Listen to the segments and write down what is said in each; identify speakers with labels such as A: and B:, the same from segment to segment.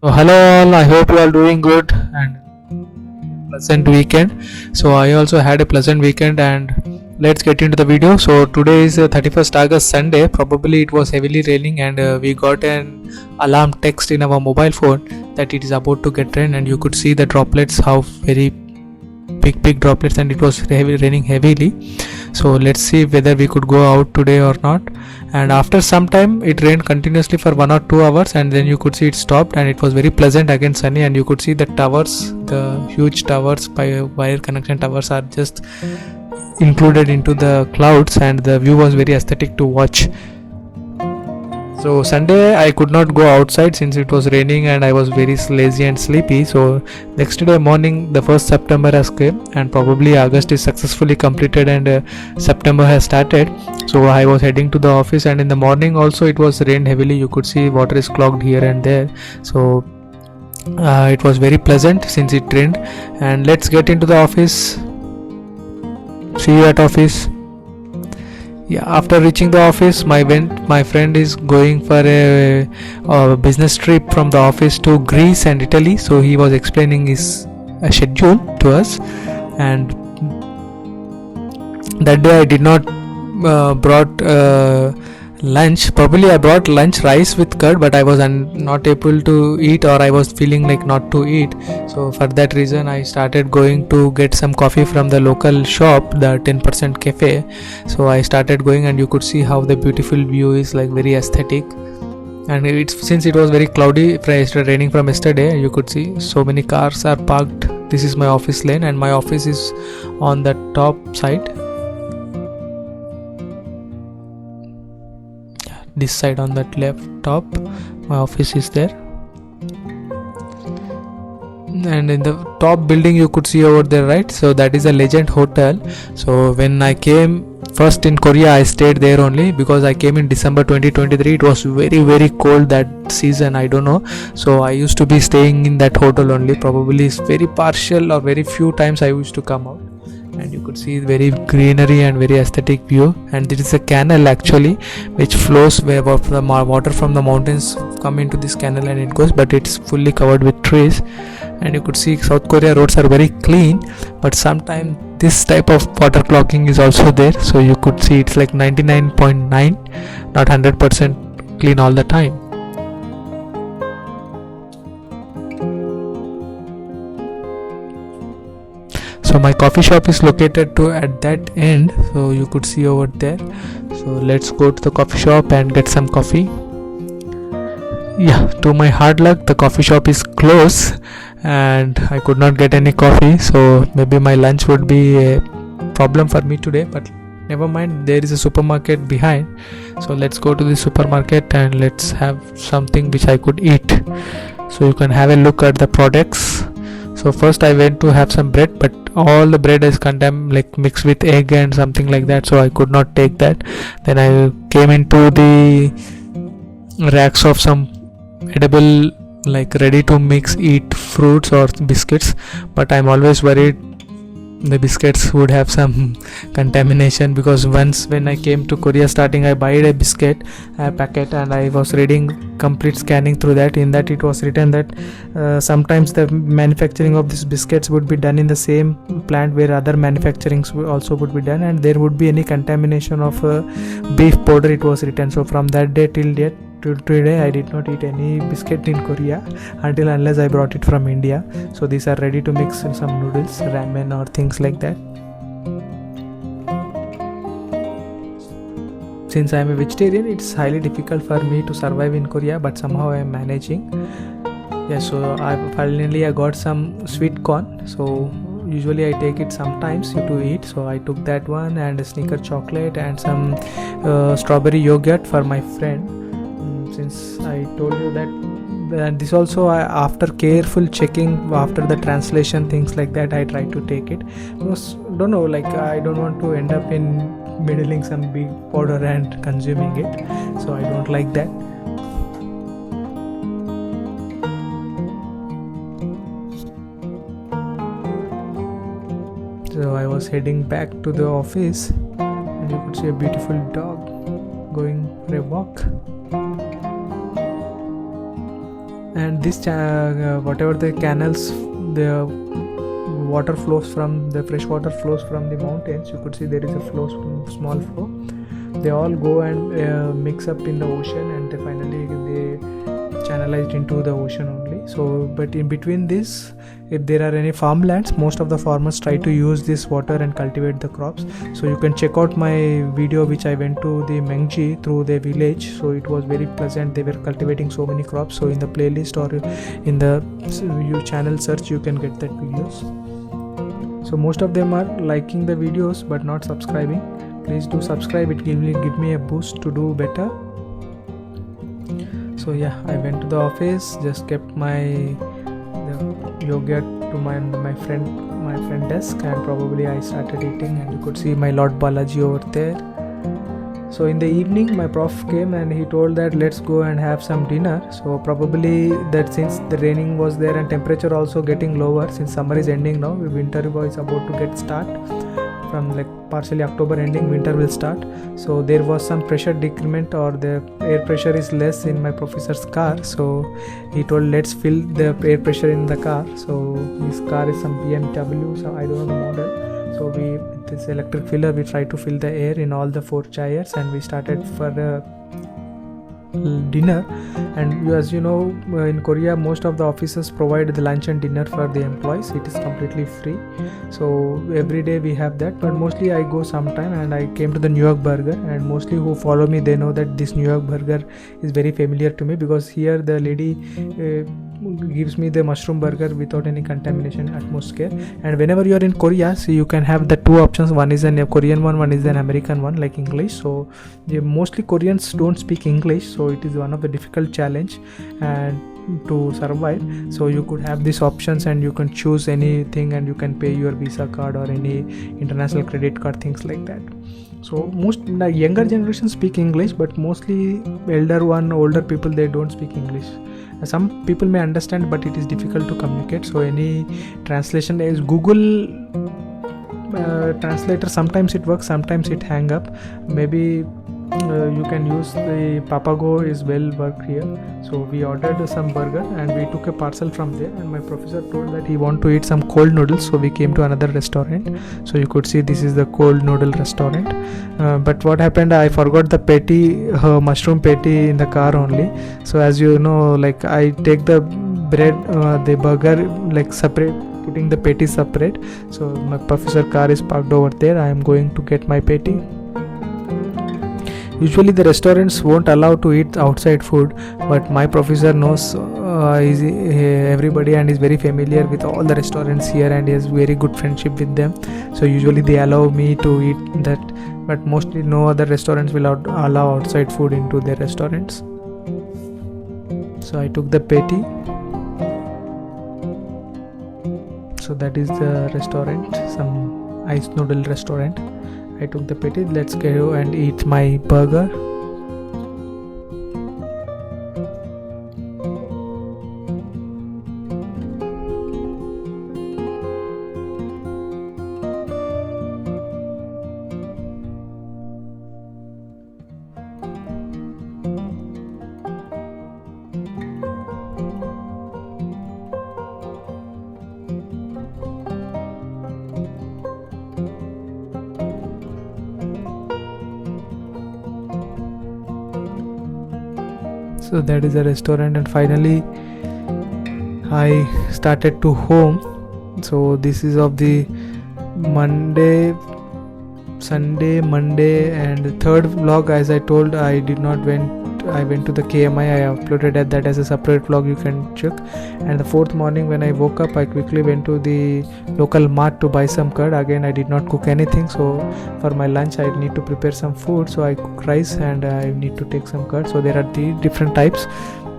A: So hello all, I hope you are doing good and pleasant weekend. So I also had a pleasant weekend and let's get into the video. So today is 31st August Sunday. Probably it was heavily raining and we got an alarm text in our mobile phone that it is about to get rain, and you could see the droplets, how very big droplets, and it was raining heavily. So let's see whether we could go out today or not. And after some time it rained continuously for 1 or 2 hours, and then you could see it stopped and it was very pleasant, again sunny, and you could see the towers, the huge towers, by wire connection towers, are just included into the clouds, and the view was very aesthetic to watch. So Sunday I could not go outside since it was raining and I was very lazy and sleepy. So next day morning the 1st September has come, and probably August is successfully completed and September has started. So I was heading to the office, and in the morning also it was rained heavily. You could see water is clogged here and there. So it was very pleasant since it rained. And let's get into the office. See you at office. Yeah, after reaching the office, my friend is going for a business trip from the office to Greece and Italy. So he was explaining his schedule to us, and that day I did not brought lunch. Probably I brought lunch, rice with curd, but I was not able to eat, or I was feeling like not to eat. So for that reason I started going to get some coffee from the local shop, the 10% cafe. So I started going, and you could see how the beautiful view is, like very aesthetic. And since it was very cloudy, raining from yesterday, you could see so many cars are parked. This is my office lane, and my office is on the top side, this side on that left top. My office is there, and in the top building you could see over there, right? So that is a Legend Hotel. So when I came first in Korea, I stayed there only because I came in December 2023. It was very cold that season, I don't know. So I used to be staying in that hotel only. Probably it's very partial, or very few times I used to come out. And you could see very greenery and very aesthetic view. And there is a canal actually which flows where the water from the mountains come into this canal and it goes, but it's fully covered with trees. And you could see South Korea roads are very clean, but sometimes this type of water clogging is also there. So you could see it's like 99.9, not 100% clean all the time. So my coffee shop is located at that end, so you could see over there. So let's go to the coffee shop and get some coffee. Yeah, to my hard luck the coffee shop is closed and I could not get any coffee, so maybe my lunch would be a problem for me today, but never mind, there is a supermarket behind. So let's go to the supermarket and let's have something which I could eat. So you can have a look at the products. So first I went to have some bread, but all the bread is mixed with egg and something like that, so I could not take that. Then I came into the racks of some edible, like ready to mix eat fruits or biscuits, but I'm always worried the biscuits would have some contamination, because once when I came to Korea starting, I bought a biscuit packet and I was reading complete scanning through that. In that it was written that sometimes the manufacturing of these biscuits would be done in the same plant where other manufacturings also would be done, and there would be any contamination of beef powder, it was written. So from that day till today I did not eat any biscuit in Korea unless I brought it from India. So these are ready to mix in some noodles, ramen or things like that. Since I am a vegetarian, it's highly difficult for me to survive in Korea, but somehow I am managing. Yeah, so I got some sweet corn. So usually I take it sometimes to eat, so I took that one, and a Snicker chocolate and some strawberry yogurt for my friend. Since I told you that, and this also after careful checking, after the translation things like that, I try to take it because don't know, like I don't want to end up in middling some big powder and consuming it, so I don't like that. So I was heading back to the office, and you could see a beautiful dog going for a walk. and this whatever the canals, the water flows from the fresh water flows from the mountains. You could see there is a flow, small flow. They all go and mix up in the ocean, and they finally they channelized into the ocean only. So but in between this, if there are any farmlands, most of the farmers try to use this water and cultivate the crops. So you can check out my video which I went to the Mengji through the village. So it was very pleasant. They were cultivating so many crops. So in the playlist or in the channel search, you can get that videos. So most of them are liking the videos but not subscribing. Please do subscribe. It give me a boost to do better. So yeah, I went to the office, just kept my yogurt to my friend desk, and probably I started eating, and you could see my Lord Balaji over there. So in the evening my prof came and he told that let's go and have some dinner. So probably that since the raining was there and temperature also getting lower, since summer is ending now, winter is about to get start. From like partially October ending, winter will start. So there was some pressure decrement, or the air pressure is less in my professor's car. So he told let's fill the air pressure in the car. So his car is some BMW, so I don't know the model. So with this electric filler we try to fill the air in all the 4 chairs, and we started for dinner. And as you know, in Korea most of the offices provide the lunch and dinner for the employees. It is completely free, so every day we have that, but mostly I go sometime. And I came to the New York burger, and mostly who follow me, they know that this New York burger is very familiar to me, because here the lady gives me the mushroom burger without any contamination atmosphere. And whenever you are in Korea, so you can have the 2 options. One is a Korean one is an American one, like English. So mostly Koreans don't speak English, so it is one of the difficult challenge and to survive. So you could have these options and you can choose anything, and you can pay your Visa card or any international credit card, things like that. So most younger generation speak English, but mostly older people, they don't speak English. Some people may understand, but it is difficult to communicate. So any translation is Google translator. Sometimes it works, sometimes it hang up. Maybe you can use the Papago is well worked here. So we ordered some burger and we took a parcel from there, and my professor told that he want to eat some cold noodles. So we came to another restaurant. So you could see this is the cold noodle restaurant. But what happened, I forgot the patty, mushroom patty in the car only. So as you know, like I take the bread, the burger like separate, putting the patty separate. So my professor car is parked over there. I am going to get my patty. Usually the restaurants won't allow to eat outside food, but my professor knows everybody and is very familiar with all the restaurants here, and he has very good friendship with them. So usually they allow me to eat that, but mostly no other restaurants will allow outside food into their restaurants. So I took the patty. So that is the restaurant, some ice noodle restaurant. I took the patty. Let's go and eat my burger. So that is a restaurant, and finally I started to home. So this is of the Monday, Sunday, Monday, and the third vlog. As I told, I went to the KMI. I uploaded that as a separate vlog, you can check. And the 4th morning when I woke up, I quickly went to the local mart to buy some curd. Again, I did not cook anything, so for my lunch I need to prepare some food. So I cook rice and I need to take some curd. So there are 3 different types.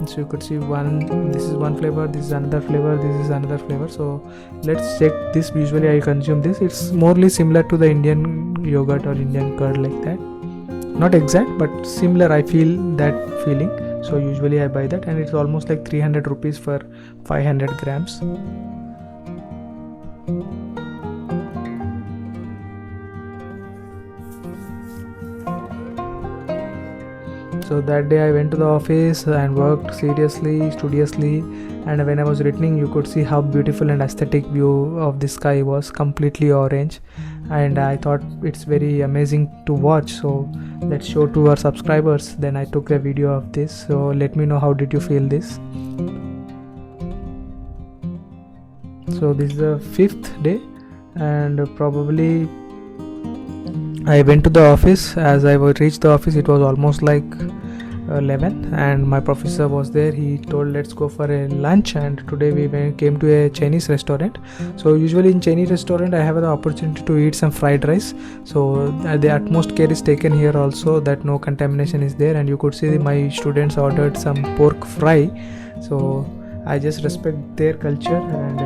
A: So you could see this is one flavor, this is another flavor, this is another flavor. So let's check this. Usually I consume this. It's morely similar to the Indian yogurt or Indian curd, like that. Not exact, but similar. I feel that feeling. So usually I buy that, and it's almost like 300 rupees for 500 grams. So that day I went to the office and worked seriously, studiously, and when I was returning you could see how beautiful and aesthetic view of the sky was, completely orange, and I thought it's very amazing to watch. So let's show to our subscribers. Then I took a video of this, so let me know how did you feel this. So this is the 5th day, and probably I went to the office. As I reached the office, it was almost like 11, and my professor was there. He told let's go for a lunch, and today we came to a Chinese restaurant. So usually in Chinese restaurant I have the opportunity to eat some fried rice, so the utmost care is taken here also that no contamination is there. And you could see my students ordered some pork fry, so I just respect their culture and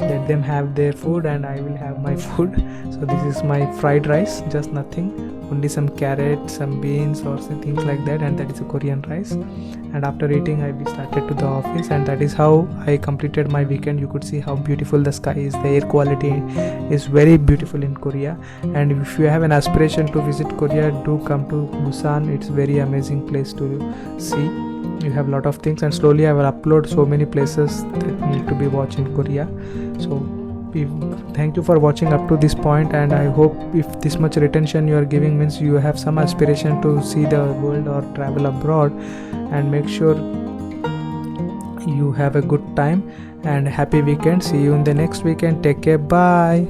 A: let them have their food and I will have my food. So this is my fried rice, just nothing, only some carrot, some beans or some things like that, and that is a Korean rice. And after eating I started to the office, and that is how I completed my weekend. You could see how beautiful the sky is. The air quality is very beautiful in Korea, and if you have an aspiration to visit Korea, do come to Busan. It's very amazing place to see. You have a lot of things, and slowly I will upload so many places that need to be watched in Korea. So thank you for watching up to this point, and I hope if this much retention you are giving means you have some aspiration to see the world or travel abroad, and make sure you have a good time and happy weekend. See you in the next weekend. Take care. Bye.